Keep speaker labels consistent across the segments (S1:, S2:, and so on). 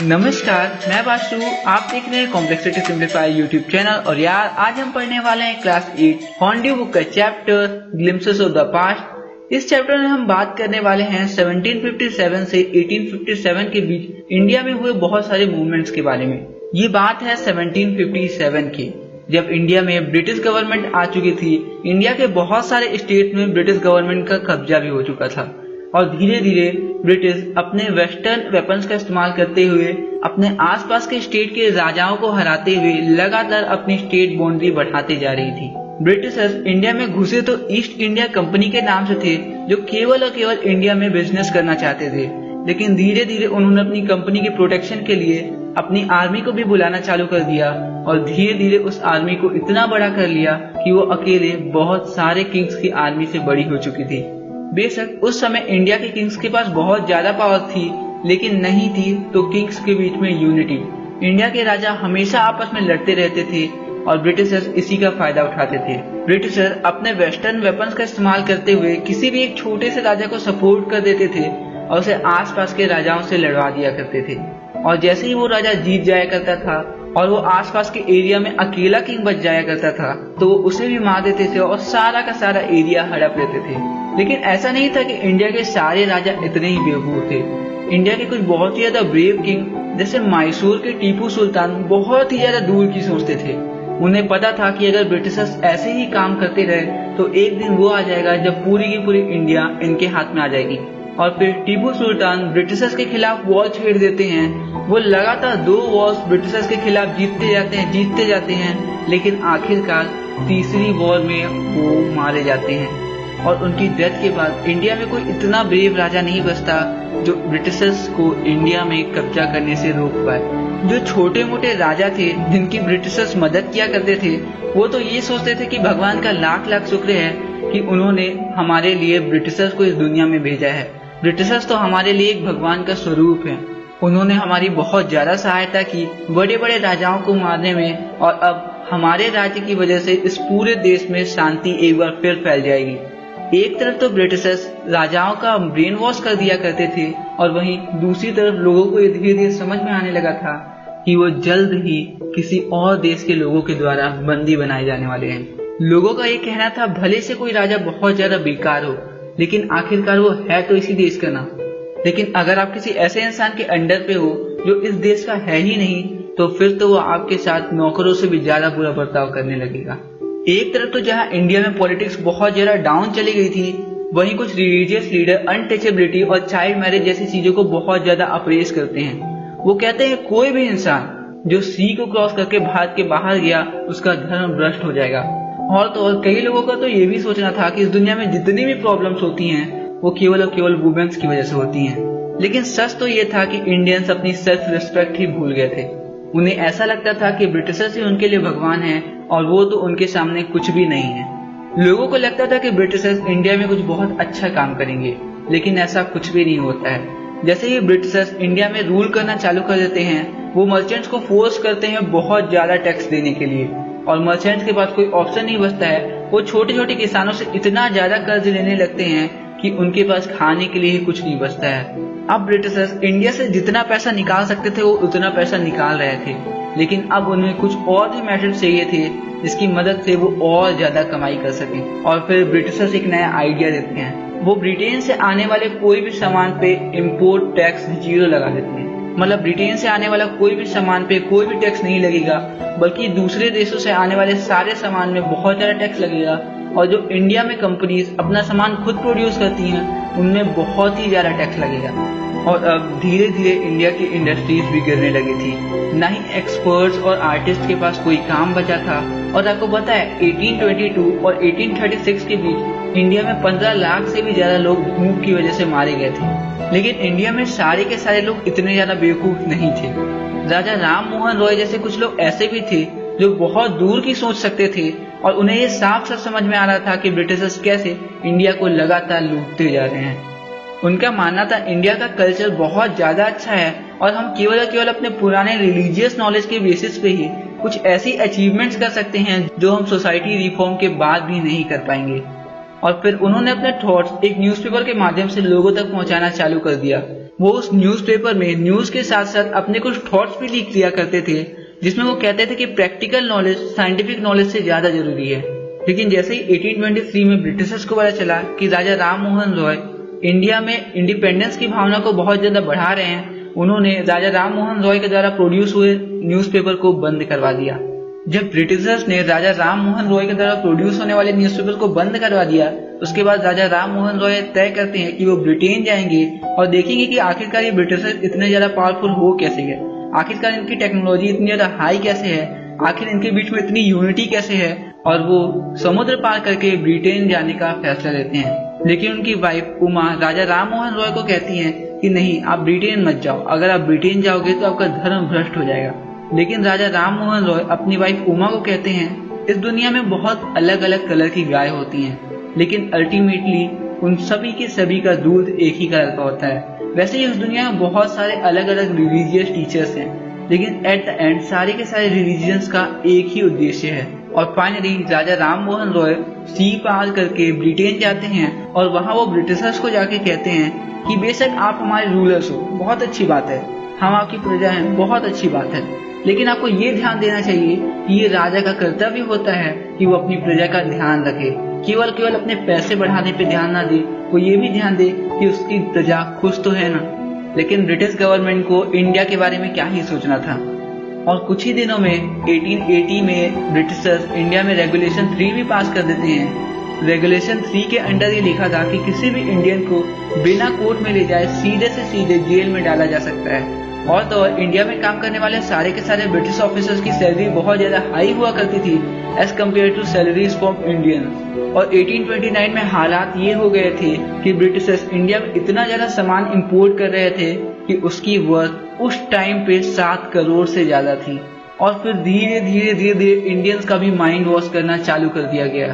S1: नमस्कार, मैं वासु। आप देख रहे हैं कॉम्प्लेक्सिटी सिंप्लीफाई यूट्यूब चैनल। और यार, आज हम पढ़ने वाले हैं क्लास 8 हॉर्नड्यू बुक का chapter glimpses of the past. इस चैप्टर में हम बात करने वाले हैं 1757 से 1857 के बीच इंडिया में हुए बहुत सारे मूवमेंट्स के बारे में। ये बात है 1757 की, जब इंडिया में ब्रिटिश गवर्नमेंट आ चुकी थी। इंडिया के बहुत सारे स्टेट में ब्रिटिश गवर्नमेंट का कब्जा भी हो चुका था और धीरे धीरे ब्रिटिश अपने वेस्टर्न वेपन्स का इस्तेमाल करते हुए अपने आसपास के स्टेट के राजाओं को हराते हुए लगातार अपनी स्टेट बाउंड्री बढ़ाते जा रही थी। ब्रिटिशर्स इंडिया में घुसे तो ईस्ट इंडिया कंपनी के नाम से थे, जो केवल और केवल इंडिया में बिजनेस करना चाहते थे। लेकिन धीरे धीरे उन्होंने अपनी कंपनी के प्रोटेक्शन के लिए अपनी आर्मी को भी बुलाना चालू कर दिया और धीरे धीरे उस आर्मी को इतना बड़ा कर लिया कि वो अकेले बहुत सारे किंग्स की आर्मी से बड़ी हो चुकी थी। बेशक उस समय इंडिया के किंग्स के पास बहुत ज्यादा पावर थी, लेकिन नहीं थी तो किंग्स के बीच में यूनिटी। इंडिया के राजा हमेशा आपस में लड़ते रहते थे और ब्रिटिशर्स इसी का फायदा उठाते थे। ब्रिटिशर अपने वेस्टर्न वेपन्स का इस्तेमाल करते हुए किसी भी एक छोटे से राजा को सपोर्ट कर देते थे और उसे आसपास के राजाओं से लड़वा दिया करते थे। और जैसे ही वो राजा जीत जाया करता था और वो आसपास के एरिया में अकेला किंग बच जाया करता था, तो वो उसे भी मार देते थे और सारा का सारा एरिया हड़प लेते थे। लेकिन ऐसा नहीं था कि इंडिया के सारे राजा इतने ही बेवकूफ थे। इंडिया के कुछ बहुत ही ज्यादा ब्रेव किंग, जैसे मैसूर के टीपू सुल्तान, बहुत ही ज्यादा दूर की सोचते थे। उन्हें पता था कि अगर ब्रिटिशर्स ऐसे ही काम करते रहे तो एक दिन वो आ जाएगा जब पूरी की पूरी इंडिया इनके हाथ में आ जाएगी। और फिर टीपू सुल्तान ब्रिटिशर्स के खिलाफ वॉर छेड़ देते हैं। वो लगातार 2 वॉर्स ब्रिटिशर्स के खिलाफ जीतते जाते हैं, लेकिन आखिरकार तीसरी वॉर में वो मारे जाते हैं। और उनकी डेथ के बाद इंडिया में कोई इतना ब्रेव राजा नहीं बचता जो ब्रिटिशर्स को इंडिया में कब्जा करने से रोक पाए। जो छोटे मोटे राजा थे जिनकी ब्रिटिशर्स मदद किया करते थे, वो तो ये सोचते थे कि भगवान का लाख लाख शुक्र है कि उन्होंने हमारे लिए ब्रिटिशर्स को इस दुनिया में भेजा है। ब्रिटिशर्स तो हमारे लिए एक भगवान का स्वरूप है। उन्होंने हमारी बहुत ज्यादा सहायता की बड़े बड़े राजाओं को मारने में, और अब हमारे राज्य की वजह से इस पूरे देश में शांति एक बार फिर फैल जाएगी। एक तरफ तो ब्रिटिशर्स राजाओं का ब्रेन वॉश कर दिया करते थे और वहीं दूसरी तरफ लोगों को ये धीरे धीरे समझ में आने लगा था कि वो जल्द ही किसी और देश के लोगों के द्वारा बंदी बनाए जाने वाले हैं। लोगों का ये कहना था, भले से कोई राजा बहुत ज्यादा बेकार हो, लेकिन आखिरकार वो है तो इसी देश का ना। लेकिन अगर आप किसी ऐसे इंसान के अंडर पे हो जो इस देश का है ही नहीं, तो फिर तो वो आपके साथ नौकरों से भी ज्यादा बुरा बर्ताव करने लगेगा। एक तरफ तो जहां इंडिया में पॉलिटिक्स बहुत ज्यादा डाउन चली गई थी, वहीं कुछ रिलीजियस लीडर अनटचेबिलिटी और चाइल्ड मैरिज जैसी चीजों को बहुत ज्यादा अप्रेस करते हैं। वो कहते हैं कोई भी इंसान जो सी को क्रॉस करके भारत के बाहर गया, उसका धर्म भ्रष्ट हो जाएगा। और तो और कई लोगों का तो ये भी सोचना था कि इस दुनिया में जितनी भी प्रॉब्लम्स होती हैं वो केवल और केवल वुमेन्स की वजह से होती हैं। लेकिन सच तो ये था कि इंडियंस अपनी सेल्फ रिस्पेक्ट ही भूल गए थे। उन्हें ऐसा लगता था कि ब्रिटिशर्स ही उनके लिए भगवान हैं और वो तो उनके सामने कुछ भी नहीं है। लोगों को लगता था कि ब्रिटिशर्स इंडिया में कुछ बहुत अच्छा काम करेंगे, लेकिन ऐसा कुछ भी नहीं होता है। जैसे ही ब्रिटिशर्स इंडिया में रूल करना चालू कर देते हैं, वो मर्चेंट्स को फोर्स करते हैं बहुत ज्यादा टैक्स देने के लिए, और मर्चेंट्स के पास कोई ऑप्शन नहीं बचता है। वो छोटे छोटे किसानों से इतना ज्यादा कर्ज लेने लगते हैं कि उनके पास खाने के लिए ही कुछ नहीं बचता है। अब ब्रिटिशर्स इंडिया से जितना पैसा निकाल सकते थे वो उतना पैसा निकाल रहे थे, लेकिन अब उन्हें कुछ और भी मेथड चाहिए थे जिसकी मदद से वो और ज्यादा कमाई कर सके। और फिर ब्रिटिशर्स एक नया आइडिया देते हैं। वो ब्रिटेन से आने वाले कोई भी सामान पे इम्पोर्ट टैक्स 0 लगा देते हैं। मतलब ब्रिटेन से आने वाला कोई भी सामान पे कोई भी टैक्स नहीं लगेगा, बल्कि दूसरे देशों से आने वाले सारे सामान में बहुत ज्यादा टैक्स लगेगा। और जो इंडिया में कंपनीज अपना सामान खुद प्रोड्यूस करती हैं, उनमें बहुत ही ज्यादा टैक्स लगेगा। और अब धीरे धीरे इंडिया की इंडस्ट्रीज भी गिरने लगी थी। न ही एक्सपर्ट्स और आर्टिस्ट के पास कोई काम बचा था। और आपको पता है 1822 और 1836 के बीच इंडिया में 15 लाख से भी ज्यादा लोग भूख की वजह से मारे गए थे। लेकिन इंडिया में सारे के सारे लोग इतने ज्यादा बेवकूफ नहीं थे। राजा राम मोहन रॉय जैसे कुछ लोग ऐसे भी थे जो बहुत दूर की सोच सकते थे, और उन्हें ये साफ साफ समझ में आ रहा था कि ब्रिटिशर्स कैसे इंडिया को लगातार लूटते जा रहे हैं। उनका मानना था इंडिया का कल्चर बहुत ज्यादा अच्छा है और हम केवल और केवल अपने पुराने रिलीजियस नॉलेज के बेसिस पे ही कुछ ऐसी अचीवमेंट्स कर सकते हैं जो हम सोसाइटी रिफॉर्म के बाद भी नहीं कर पाएंगे। और फिर उन्होंने अपने थॉट्स एक न्यूज़पेपर के माध्यम से लोगों तक पहुंचाना चालू कर दिया। वो उस न्यूज़पेपर में न्यूज़ के साथ साथ अपने कुछ थॉट्स भी लीक किया करते थे, जिसमें वो कहते थे कि प्रैक्टिकल नॉलेज साइंटिफिक नॉलेज से ज्यादा जरूरी है। लेकिन जैसे ही 1823 में ब्रिटिशर्स को पता चला कि राजा राम मोहन रॉय इंडिया में इंडिपेंडेंस की भावना को बहुत ज्यादा बढ़ा रहे हैं, उन्होंने राजा राम मोहन रॉय के द्वारा प्रोड्यूस हुए न्यूज़पेपर को बंद करवा दिया। जब ब्रिटिशर्स ने राजा राम मोहन रॉय के द्वारा प्रोड्यूस होने वाले न्यूज़पेपर को बंद करवा दिया, उसके बाद राजा राम मोहन रॉय तय करते हैं कि वो ब्रिटेन जाएंगे और देखेंगे कि आखिरकार ये ब्रिटिशर्स इतने ज्यादा पावरफुल हो कैसे गए, आखिरकार इनकी टेक्नोलॉजी इतनी ज्यादा हाई कैसे है, आखिर इनके बीच में इतनी यूनिटी कैसे है, और वो समुद्र पार करके ब्रिटेन जाने का फैसला लेते हैं। लेकिन उनकी वाइफ उमा राजा राम मोहन रॉय को कहती हैं कि नहीं, आप ब्रिटेन मत जाओ, अगर आप ब्रिटेन जाओगे तो आपका धर्म भ्रष्ट हो जाएगा। लेकिन राजा राम मोहन रॉय अपनी वाइफ उमा को कहते हैं, इस दुनिया में बहुत अलग अलग कलर की गाय होती हैं, लेकिन अल्टीमेटली उन सभी के सभी का दूध एक ही कलर का होता है। वैसे ही उस दुनिया में बहुत सारे अलग अलग रिलीजियस टीचर्स हैं, लेकिन एट द एंड सारे के सारे रिलीजियंस का एक ही उद्देश्य है। और फाइनली राजा राम मोहन रॉय सी पार करके ब्रिटेन जाते हैं और वहां वो ब्रिटिशर्स को जाके कहते हैं कि बेशक आप हमारे रूलर्स हो, बहुत अच्छी बात है, हम आपकी प्रजा हैं, बहुत अच्छी बात है, लेकिन आपको ये ध्यान देना चाहिए कि ये राजा का कर्तव्य होता है कि वो अपनी प्रजा का ध्यान रखे, केवल अपने पैसे बढ़ाने पे ध्यान ना दे, वो ये भी ध्यान दे कि उसकी प्रजा खुश तो है ना। लेकिन ब्रिटिश गवर्नमेंट को इंडिया के बारे में क्या ही सोचना था। और कुछ ही दिनों में 1880 में ब्रिटिशर्स इंडिया में रेगुलेशन 3 भी पास कर देते हैं। रेगुलेशन 3 के अंडर ये लिखा था कि किसी भी इंडियन को बिना कोर्ट में ले जाए सीधे से सीधे जेल में डाला जा सकता है। और तो और इंडिया में काम करने वाले सारे के सारे ब्रिटिश ऑफिसर्स की सैलरी बहुत ज्यादा हाई हुआ करती थी as compared to salaries from Indians. और 1829 में हालात ये हो गए थे कि ब्रिटिशर्स इंडिया में इतना ज्यादा सामान इंपोर्ट कर रहे थे कि उसकी वर्थ उस टाइम पे 7 करोड़ से ज्यादा थी। और फिर धीरे धीरे इंडियंस का भी माइंड वॉश करना चालू कर दिया गया।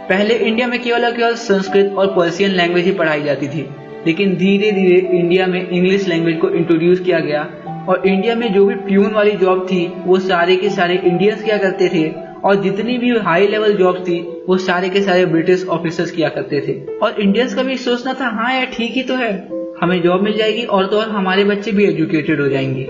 S1: पहले इंडिया में केवल संस्कृत और पर्शियन लैंग्वेज ही पढ़ाई जाती थी, लेकिन धीरे धीरे इंडिया में इंग्लिश लैंग्वेज को इंट्रोड्यूस किया गया। और इंडिया में जो भी प्यून वाली जॉब थी वो सारे के सारे इंडियंस किया करते थे, और जितनी भी हाई लेवल जॉब थी वो सारे के सारे ब्रिटिश ऑफिसर्स किया करते थे। और इंडियंस का भी सोचना था, हाँ यार ठीक ही तो है, हमें जॉब मिल जाएगी और तो और हमारे बच्चे भी एजुकेटेड हो जाएंगे।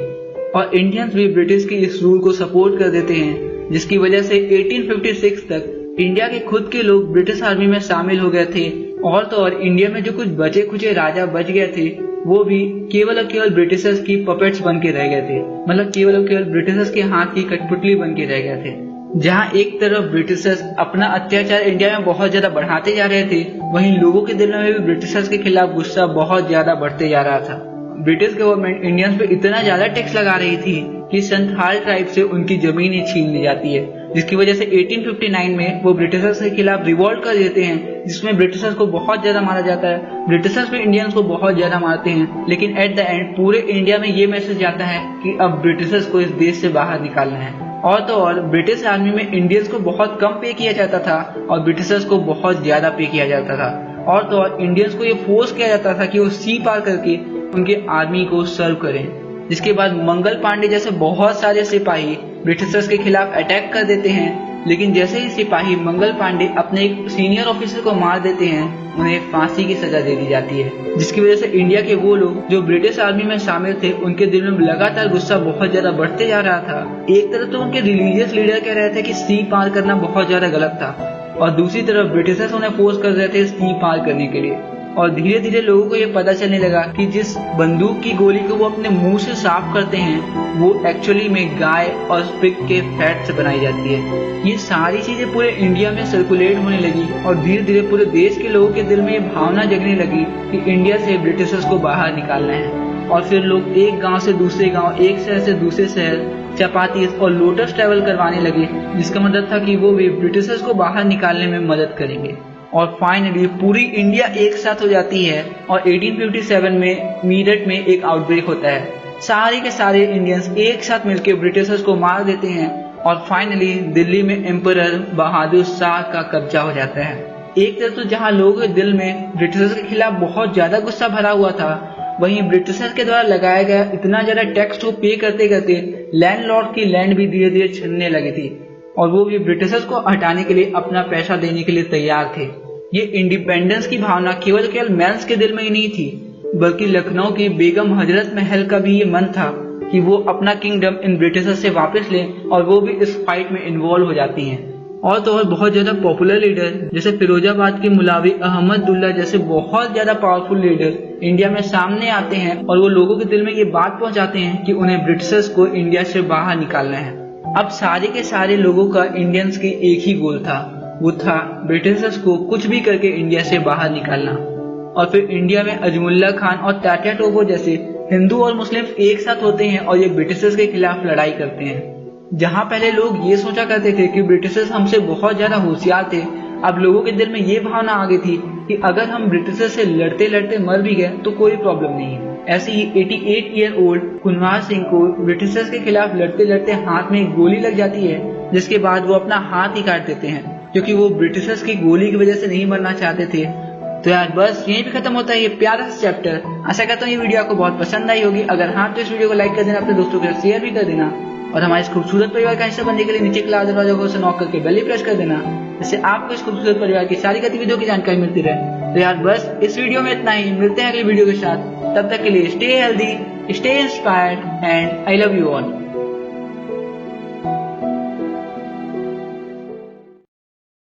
S1: और इंडियंस भी ब्रिटिश के इस रूल को सपोर्ट कर देते हैं, जिसकी वजह से 1856 तक इंडिया के खुद के लोग ब्रिटिश आर्मी में शामिल हो गए थे। और तो और इंडिया में जो कुछ बचे खुचे राजा बच गए थे वो भी केवल ब्रिटिशर्स की पपेट्स बन के रह गए थे, मतलब केवल ब्रिटिशर्स के हाथ की कठपुतली बन के रह गए थे। जहाँ एक तरफ ब्रिटिशर्स अपना अत्याचार इंडिया में बहुत ज्यादा बढ़ाते जा रहे थे, वहीं लोगों के दिल में भी ब्रिटिशर्स के खिलाफ गुस्सा बहुत ज्यादा बढ़ते जा रहा था। ब्रिटिश गवर्नमेंट इंडियंस पे इतना ज्यादा टैक्स लगा रही थी कि संथाल ट्राइब से उनकी जमीन ही छीन ली जाती है, जिसकी वजह से 1859 में वो ब्रिटिशर्स के खिलाफ रिवॉल्ट कर देते हैं, जिसमें ब्रिटिशर्स को बहुत ज्यादा मारा जाता है। ब्रिटिशर्स भी इंडियंस को बहुत ज्यादा मारते हैं, लेकिन एट द एंड पूरे इंडिया में ये मैसेज जाता है कि अब ब्रिटिशर्स को इस देश से बाहर निकालना है। और तो और ब्रिटिश आर्मी में इंडियंस को बहुत कम पे किया जाता था और ब्रिटिशर्स को बहुत ज्यादा पे किया जाता था। और तो और इंडियंस को ये फोर्स किया जाता था कि वो सी पार करके उनके आर्मी को सर्व करें। जिसके बाद मंगल पांडे जैसे बहुत सारे सिपाही ब्रिटिशर्स के खिलाफ अटैक कर देते हैं, लेकिन जैसे ही सिपाही मंगल पांडे अपने एक सीनियर ऑफिसर को मार देते हैं, उन्हें फांसी की सजा दे दी जाती है। जिसकी वजह से इंडिया के वो लोग जो ब्रिटिश आर्मी में शामिल थे, उनके दिल में लगातार गुस्सा बहुत ज्यादा बढ़ते जा रहा था। एक तरफ तो उनके रिलीजियस लीडर कह रहे थे कि सी पार करना बहुत ज्यादा गलत था, और दूसरी तरफ ब्रिटिशर्स उन्हें फोर्स कर रहे थे सी पार करने के लिए। और धीरे धीरे लोगों को ये पता चलने लगा कि जिस बंदूक की गोली को वो अपने मुंह से साफ करते हैं वो एक्चुअली में गाय और पिग के फैट से बनाई जाती है। ये सारी चीजें पूरे इंडिया में सर्कुलेट होने लगी और धीरे धीरे पूरे देश के लोगों के दिल में ये भावना जगने लगी कि इंडिया से ब्रिटिशर्स को बाहर निकालना है। और फिर लोग एक गांव से दूसरे गांव, एक शहर से दूसरे शहर चपातीस और लोटस ट्रेवल करवाने लगे, जिसका मतलब था कि वो भी ब्रिटिशर्स को बाहर निकालने में मदद करेंगे। और फाइनली पूरी इंडिया एक साथ हो जाती है और 1857 में मीरठ में एक आउटब्रेक होता है। सारे के सारे इंडियंस एक साथ मिलकर ब्रिटिशर्स को मार देते हैं और फाइनली दिल्ली में एम्परर बहादुर शाह का कब्जा हो जाता है। एक तरफ तो जहां लोगों के दिल में ब्रिटिशर्स के खिलाफ बहुत ज्यादा गुस्सा भरा हुआ था, वहीं ब्रिटिशर्स के द्वारा लगाया गया इतना ज्यादा टैक्स को पे करते करते लैंडलॉर्ड की लैंड भी धीरे धीरे छिनने लगी थी और वो भी ब्रिटिशर्स को हटाने के लिए अपना पैसा देने के लिए तैयार थे। ये इंडिपेंडेंस की भावना केवल मैंस के दिल में ही नहीं थी, बल्कि लखनऊ की बेगम हजरत महल का भी ये मन था कि वो अपना किंगडम इन ब्रिटिशर्स से वापस लें, और वो भी इस फाइट में इन्वॉल्व हो जाती हैं। और तो और बहुत ज्यादा पॉपुलर लीडर जैसे फिरोजाबाद के मुलावी अहमदुल्ला जैसे बहुत ज्यादा पावरफुल लीडर इंडिया में सामने आते हैं, और वो लोगों के दिल में ये बात पहुंचाते हैं कि उन्हें ब्रिटिशर्स को इंडिया से बाहर निकालना है। अब सारे के सारे लोगों का इंडियंस की एक ही गोल था, वो था ब्रिटिशर्स को कुछ भी करके इंडिया से बाहर निकालना। और फिर इंडिया में अजमुल्ला खान और तात्या टोपे जैसे हिंदू और मुस्लिम एक साथ होते हैं और ये ब्रिटिशर्स के खिलाफ लड़ाई करते हैं। जहां पहले लोग ये सोचा करते थे कि ब्रिटिशर्स हमसे बहुत ज्यादा होशियार थे, अब लोगों के दिल में ये भावना आ गई थी कि अगर हम ब्रिटिशर्स से लड़ते लड़ते मर भी गए तो कोई प्रॉब्लम नहीं है। ऐसे ही 88 ईयर ओल्ड कुनवार सिंह को ब्रिटिशर्स के खिलाफ लड़ते लड़ते हाथ में एक गोली लग जाती है, जिसके बाद वो अपना हाथ ही काट देते हैं, क्योंकि वो ब्रिटिशर्स की गोली की वजह से नहीं मरना चाहते थे। तो यार बस यहीं पे खत्म होता है ये प्यारा सा चैप्टर। आशा करता हूँ ये वीडियो आपको बहुत पसंद आई होगी। अगर हाँ तो इस वीडियो को लाइक कर देना, अपने दोस्तों के साथ शेयर भी कर देना, और हमारे इस खूबसूरत परिवार का हिस्सा बनने के लिए नीचे के लाल दरवाजा को नॉक करके बेल प्रेस कर देना, जिससे आपको इस खूबसूरत परिवार की सारी गतिविधियों की जानकारी मिलती रहे। तो यार बस इस वीडियो में इतना ही, मिलते हैं अगली वीडियो के साथ। तब तक के लिए stay healthy, stay inspired and I love you all.